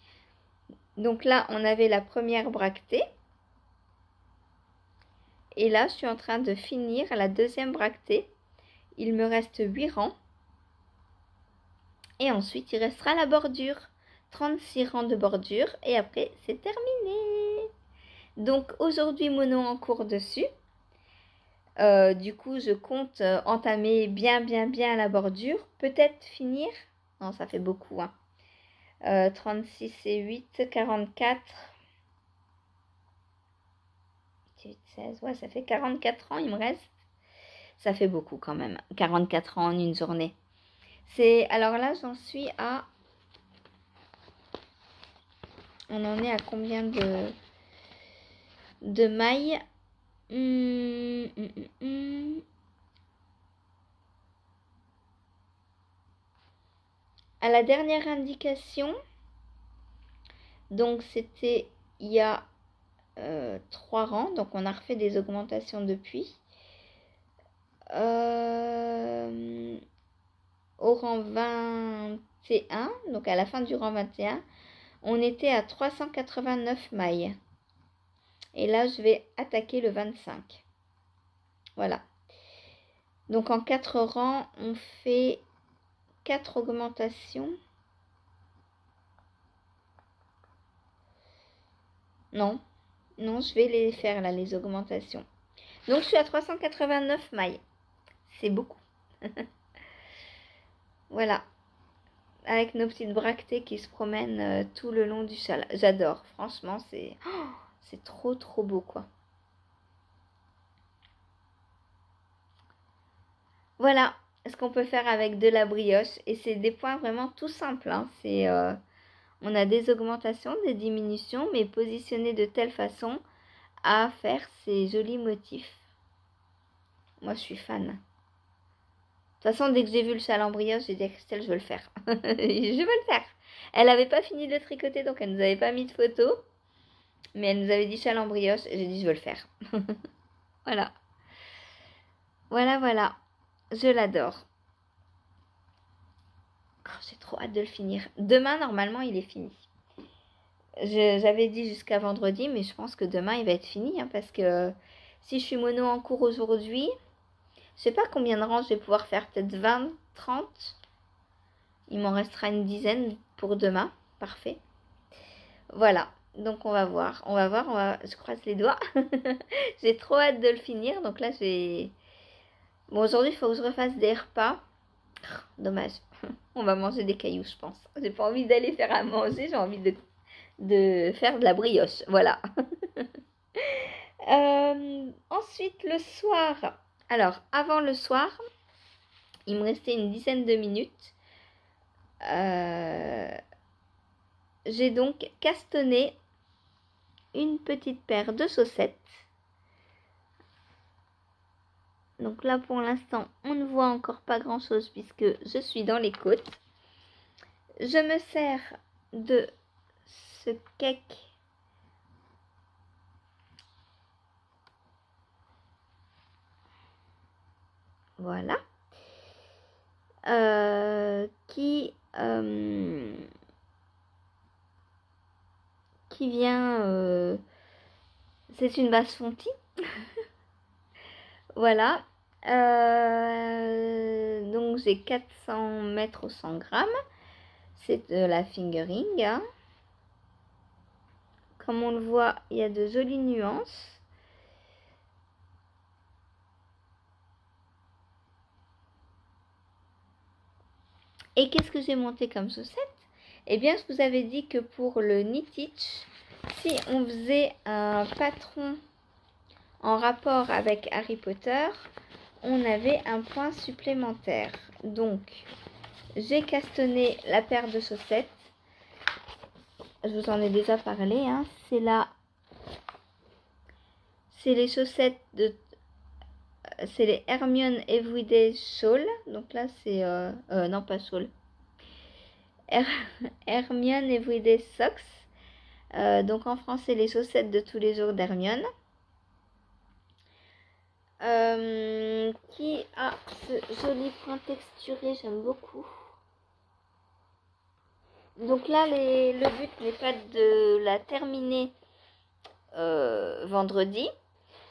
Donc là, on avait la première bractée. Et là, je suis en train de finir la deuxième bractée. Il me reste 8 rangs. Et ensuite, il restera la bordure. 36 rangs de bordure. Et après, c'est terminé. Donc, aujourd'hui, mono en cours dessus. Du coup, je compte entamer bien la bordure. Peut-être finir. Non, ça fait beaucoup. Hein. 36 et 8, 44. 18, 16. Ouais, ça fait 44 ans, il me reste. Ça fait beaucoup quand même. 44 ans en une journée. Alors là, j'en suis à... On en est à combien de mailles? À la dernière indication, donc c'était il y a 3 rangs, donc on a refait des augmentations depuis. Au rang 21, donc à la fin du rang 21, on était à 389 mailles. Et là, je vais attaquer le 25. Voilà. Donc en 4 rangs, on fait 4 augmentations. Non, je vais les faire là, les augmentations. Donc je suis à 389 mailles. C'est beaucoup. Voilà. Avec nos petites bractées qui se promènent tout le long du châle. J'adore. Franchement, c'est trop beau quoi. Voilà ce qu'on peut faire avec de la brioche. Et c'est des points vraiment tout simples. Hein. On a des augmentations, des diminutions, mais positionnés de telle façon à faire ces jolis motifs. Moi, je suis fan. De toute façon, dès que j'ai vu le châle en brioche, j'ai dit à Christelle, je veux le faire. Je veux le faire. Elle n'avait pas fini de le tricoter, donc elle ne nous avait pas mis de photo. Mais elle nous avait dit châle en brioche, et j'ai dit, je veux le faire. Voilà. Voilà. Je l'adore. Oh, j'ai trop hâte de le finir. Demain, normalement, il est fini. J'avais dit jusqu'à vendredi, mais je pense que demain, il va être fini. Hein, parce que si je suis mono en cours aujourd'hui, je sais pas combien de rangs je vais pouvoir faire. Peut-être 20, 30. Il m'en restera une dizaine pour demain. Parfait. Voilà. Donc on va voir. Je croise les doigts. J'ai trop hâte de le finir. Donc là, Bon, aujourd'hui, il faut que je refasse des repas. Dommage. On va manger des cailloux, je pense. J'ai pas envie d'aller faire à manger. J'ai envie de faire de la brioche. Voilà. Ensuite, le soir. Alors, avant le soir, il me restait une dizaine de minutes. J'ai donc castanné une petite paire de chaussettes. Donc là, pour l'instant, on ne voit encore pas grand-chose puisque je suis dans les côtes. Je me sers de ce cake. Voilà. Qui vient... c'est une base fontie. Voilà. Donc j'ai 400 mètres au 100 grammes. C'est de la fingering. Hein. Comme on le voit, il y a de jolies nuances. Et qu'est-ce que j'ai monté comme chaussettes? Eh bien, je vous avais dit que pour le knit-stitch, si on faisait un patron en rapport avec Harry Potter, on avait un point supplémentaire. Donc, j'ai castanné la paire de chaussettes. Je vous en ai déjà parlé. Hein. C'est les chaussettes de... C'est les Hermione Everyday Shawl. Donc là, c'est... non, pas Shawl. Hermione Everyday Socks. Donc en français, les chaussettes de tous les jours d'Hermione. Qui a ce joli point texturé, j'aime beaucoup. Donc là, le but n'est pas de la terminer vendredi,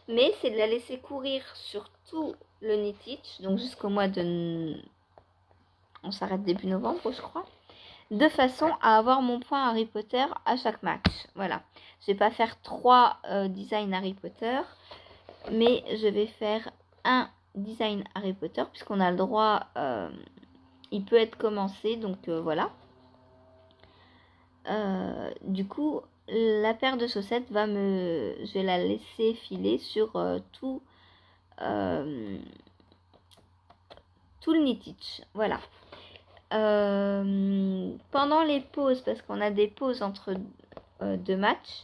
mais c'est de la laisser courir sur tout le knit-stitch, donc jusqu'au mois de... On s'arrête début novembre, je crois. De façon à avoir mon point Harry Potter à chaque match. Voilà. Je vais pas faire 3 designs Harry Potter, mais je vais faire un design Harry Potter, puisqu'on a le droit, il peut être commencé, donc voilà. Du coup, la paire de chaussettes je vais la laisser filer sur tout le knit-stitch. Voilà. Pendant les pauses, parce qu'on a des pauses entre 2 matchs,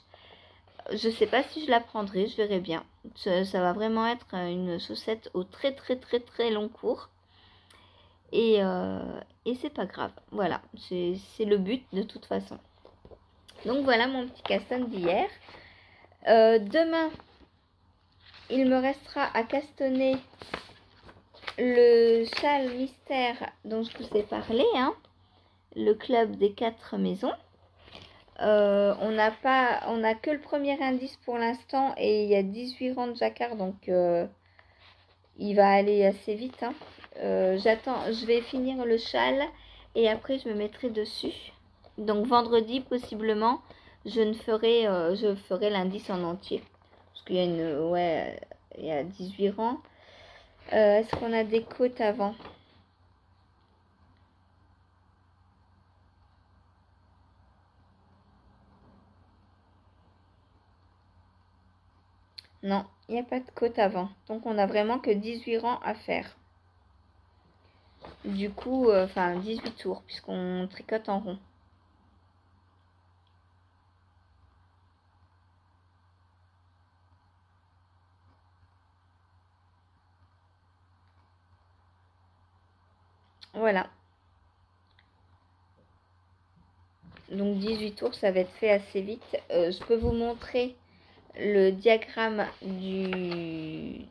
je sais pas si je la prendrai, je verrai bien. Ça va vraiment être une chaussette au très long cours. Et c'est pas grave. Voilà, c'est le but de toute façon. Donc voilà mon petit castan d'hier. Demain, il me restera à castonner le châle mystère dont je vous ai parlé. Hein, le club des 4 maisons. On n'a que le premier indice pour l'instant et il y a 18 rangs de jacquard, donc il va aller assez vite. Hein. Je vais finir le châle et après je me mettrai dessus. Donc vendredi possiblement je ferai l'indice en entier parce qu'il y a il y a 18 rangs. Est-ce qu'on a des côtes avant? Non, il n'y a pas de côte avant. Donc, on a vraiment que 18 rangs à faire. Du coup, 18 tours, puisqu'on tricote en rond. Voilà. Donc, 18 tours, ça va être fait assez vite. Je peux vous montrer le diagramme du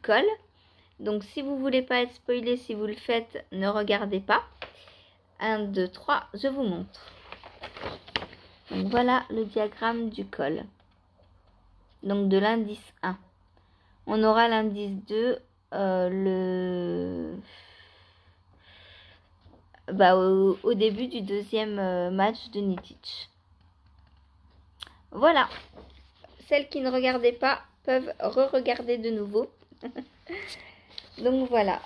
col. Donc, si vous voulez pas être spoilé, si vous le faites, ne regardez pas. 1, 2, 3, je vous montre. Donc, voilà le diagramme du col. Donc, de l'indice 1. On aura l'indice 2, au début du deuxième match de Nitish. Voilà. Celles qui ne regardaient pas peuvent re-regarder de nouveau. Donc voilà.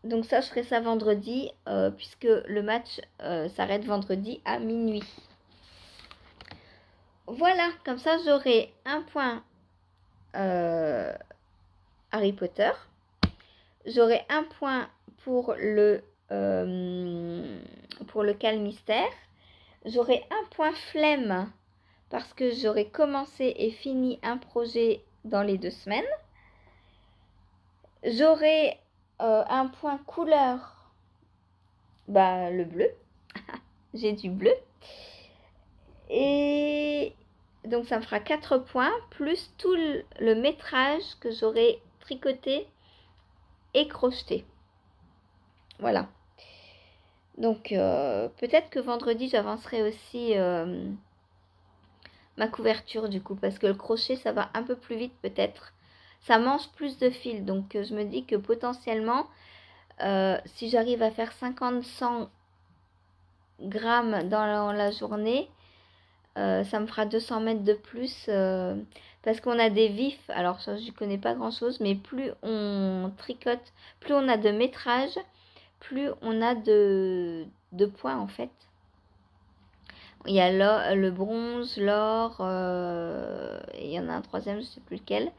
Donc ça, je ferai ça vendredi, puisque le match s'arrête vendredi à minuit. Voilà, comme ça j'aurai un point Harry Potter. J'aurai un point pour le Cal Mystère. J'aurai un point flemme parce que j'aurai commencé et fini un projet dans les 2 semaines. J'aurai un point couleur, le bleu. J'ai du bleu. Et donc ça me fera 4 points, plus tout le métrage que j'aurai tricoté et crocheté. Voilà. Donc peut-être que vendredi j'avancerai aussi ma couverture du coup, parce que le crochet ça va un peu plus vite peut-être. Ça mange plus de fil, donc je me dis que potentiellement si j'arrive à faire 50-100 grammes dans la journée, ça me fera 200 mètres de plus parce qu'on a des vifs. Alors ça je connais pas grand chose, mais plus on tricote, plus on a de métrage, plus on a de points en fait. Il y a le bronze, l'or, il y en a un troisième, je sais plus lequel.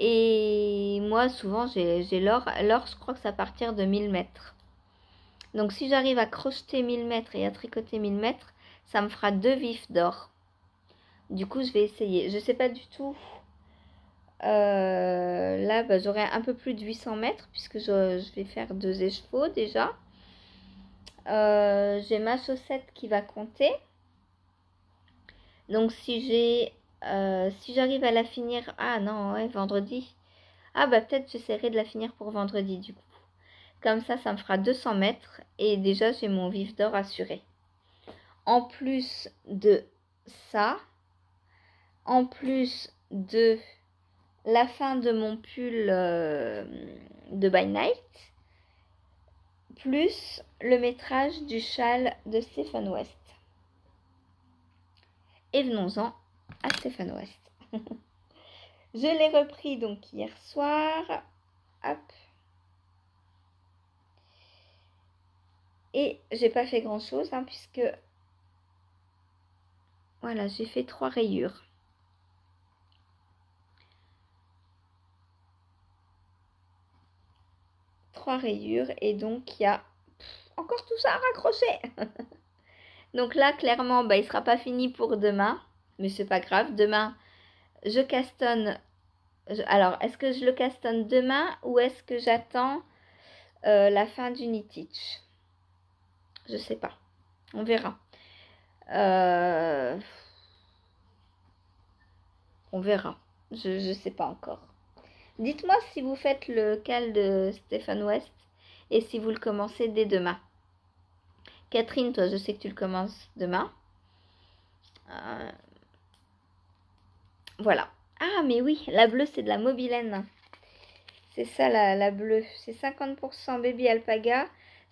Et moi souvent j'ai l'or. L'or je crois que c'est à partir de 1000 mètres. Donc si j'arrive à crocheter 1000 mètres et à tricoter 1000 mètres, ça me fera 2 vifs d'or. Du coup je vais essayer. Je sais pas du tout. Là j'aurai un peu plus de 800 mètres puisque je vais faire 2 écheveaux déjà. J'ai ma chaussette qui va compter. Donc si j'arrive à la finir, ah non ouais vendredi, peut-être j'essaierai de la finir pour vendredi du coup. Comme ça me fera 200 mètres et déjà j'ai mon vif d'or assuré. En plus de ça, en plus de la fin de mon pull de By Night, plus le métrage du châle de Stephen West. Et venons-en à Stephen West. Je l'ai repris donc hier soir. Hop. Et j'ai pas fait grand chose puisque voilà, j'ai fait 3 rayures. Et donc il y a encore tout ça à raccrocher. Donc là clairement il sera pas fini pour demain, mais c'est pas grave. Demain je castonne. Alors est-ce que je le castonne demain ou est-ce que j'attends la fin du Nitish? Je sais pas, on verra. On verra, je sais pas encore. Dites-moi si vous faites le cal de Stephen West et si vous le commencez dès demain. Catherine, toi, je sais que tu le commences demain. Voilà. Ah, mais oui, la bleue, c'est de la mobilène. C'est ça, la bleue. C'est 50% baby alpaga,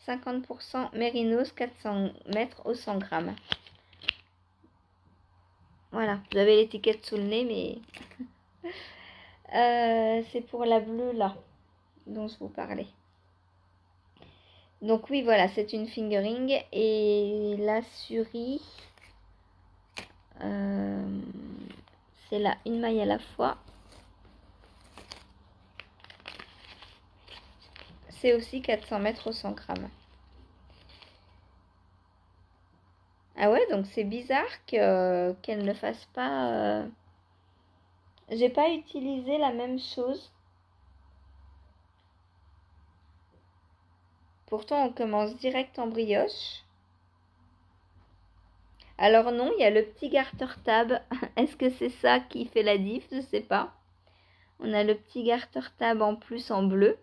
50% mérinos, 400 mètres au 100 grammes. Voilà, j'avais l'étiquette sous le nez, mais... c'est pour la bleue, là, dont je vous parlais. Donc oui, voilà, c'est une fingering. Et la Suri, c'est là une maille à la fois. C'est aussi 400 mètres au 100 grammes. Ah ouais, donc c'est bizarre qu'elle ne fasse pas... J'ai pas utilisé la même chose. Pourtant, on commence direct en brioche. Alors non, il y a le petit garter tab. Est-ce que c'est ça qui fait la diff? Je sais pas. On a le petit garter tab en plus en bleu.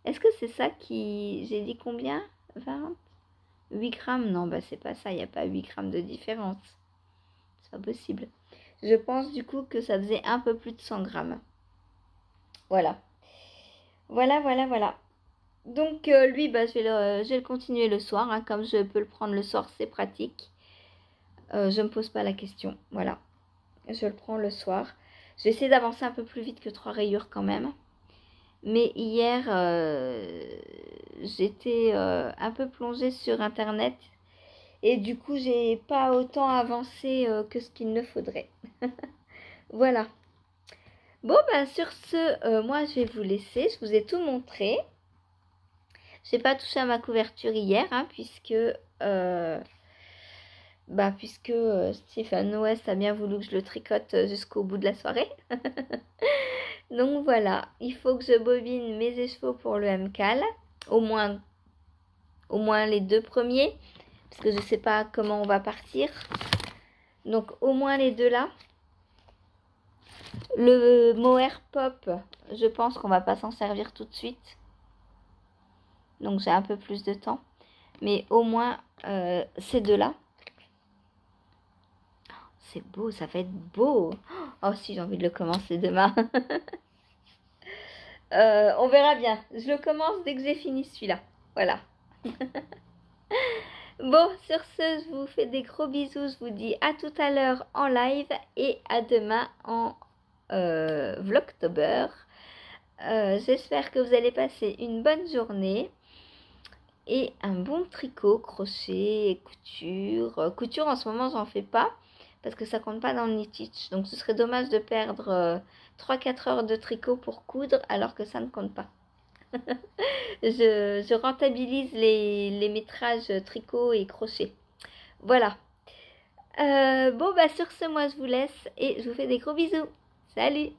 Est-ce que c'est ça qui... J'ai dit combien? 20? 8 grammes? Non, c'est pas ça. Il n'y a pas 8 grammes de différence. C'est pas possible. Je pense du coup que ça faisait un peu plus de 100 grammes. Voilà. Voilà. Donc lui, bah, je vais le continuer le soir, hein. Comme je peux le prendre le soir, c'est pratique. Je me pose pas la question, voilà. Je le prends le soir. Je vais essayer d'avancer un peu plus vite que 3 rayures quand même. Mais hier, j'étais un peu plongée sur Internet. Et du coup, j'ai pas autant avancé que ce qu'il ne faudrait. Voilà. Bon, ben sur ce, moi je vais vous laisser. Je vous ai tout montré. J'ai pas touché à ma couverture hier, hein, puisque Stephen West a bien voulu que je le tricote jusqu'au bout de la soirée. Donc voilà, il faut que je bobine mes écheveaux pour le MCAL, au moins les 2 premiers, parce que je sais pas comment on va partir. Donc au moins les 2 là. Le mohair pop, je pense qu'on va pas s'en servir tout de suite. Donc j'ai un peu plus de temps. Mais au moins ces 2 là. C'est beau, ça va être beau. Oh si, j'ai envie de le commencer demain. On verra bien. Je le commence dès que j'ai fini celui-là. Voilà. Bon, sur ce, je vous fais des gros bisous. Je vous dis à tout à l'heure en live et à demain en vlogtober. J'espère que vous allez passer une bonne journée et un bon tricot, crochet, couture. Couture, en ce moment, j'en fais pas parce que ça compte pas dans le Knit-Teach. Donc, ce serait dommage de perdre 3-4 heures de tricot pour coudre alors que ça ne compte pas. Je rentabilise les métrages tricot et crochet. Voilà. Bon, bah sur ce, moi, je vous laisse et je vous fais des gros bisous. Salut!